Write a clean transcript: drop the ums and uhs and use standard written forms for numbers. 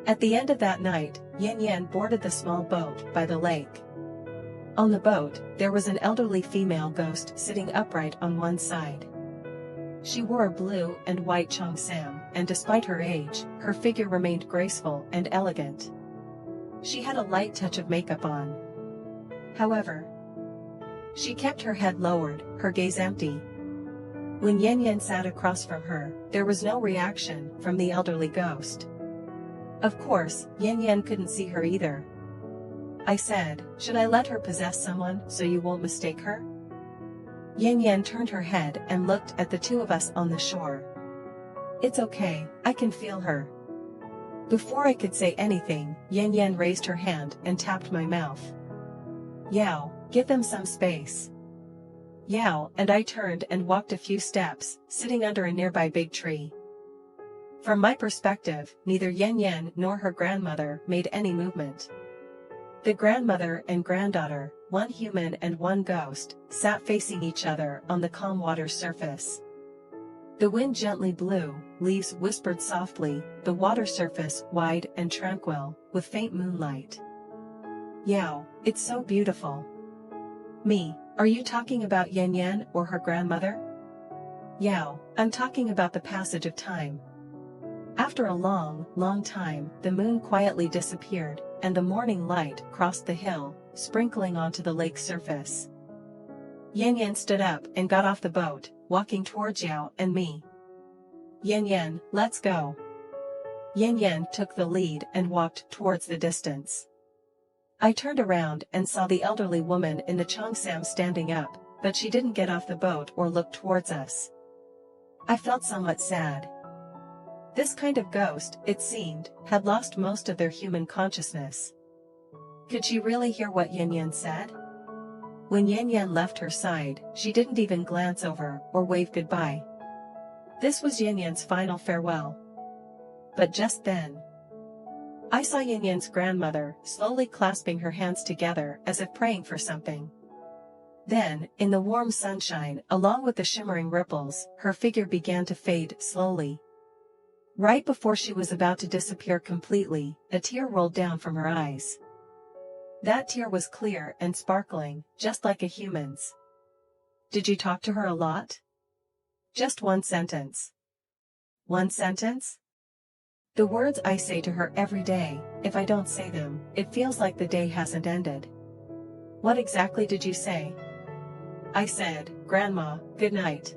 At the end of that night, Yin Yan boarded the small boat by the lake. On the boat, there was an elderly female ghost sitting upright on one side. She wore a blue and white cheongsam, and despite her age, her figure remained graceful and elegant. She had a light touch of makeup on. However, she kept her head lowered, her gaze empty. When Yin Yan sat across from her, there was no reaction from the elderly ghost. Of course, Yin Yan couldn't see her either. I said, "Should I let her possess someone so you won't mistake her?" Yin Yan turned her head and looked at the two of us on the shore. "It's okay, I can feel her." Before I could say anything, Yin Yan raised her hand and tapped my mouth. "Yao, give them some space." Yao and I turned and walked a few steps, sitting under a nearby big tree. From my perspective, neither Yin Yan nor her grandmother made any movement. The grandmother and granddaughter, one human and one ghost, sat facing each other on the calm water's surface. The wind gently blew, leaves whispered softly, the water surface wide and tranquil, with faint moonlight. "Yao, it's so beautiful." "Me, are you talking about Yin Yan or her grandmother?" "Yao, I'm talking about the passage of time." After a long, long time, the moon quietly disappeared, and the morning light crossed the hill, sprinkling onto the lake's surface. Yin Yan stood up and got off the boat, walking towards Yao and me. "Yin Yan, let's go." Yin Yan took the lead and walked towards the distance. I turned around and saw the elderly woman in the cheongsam standing up, but she didn't get off the boat or look towards us. I felt somewhat sad. This kind of ghost, it seemed, had lost most of their human consciousness. Could she really hear what Yin Yan said? When Yin Yan left her side, she didn't even glance over or wave goodbye. This was Yin Yan's final farewell. But just then, I saw Yin Yan's grandmother slowly clasping her hands together as if praying for something. Then, in the warm sunshine, along with the shimmering ripples, her figure began to fade slowly. Right before she was about to disappear completely, a tear rolled down from her eyes. That tear was clear and sparkling, just like a human's. "Did you talk to her a lot?" "Just one sentence." "One sentence?" "The words I say to her every day. If I don't say them, it feels like the day hasn't ended." "What exactly did you say?" "I said, 'Grandma, good night.'"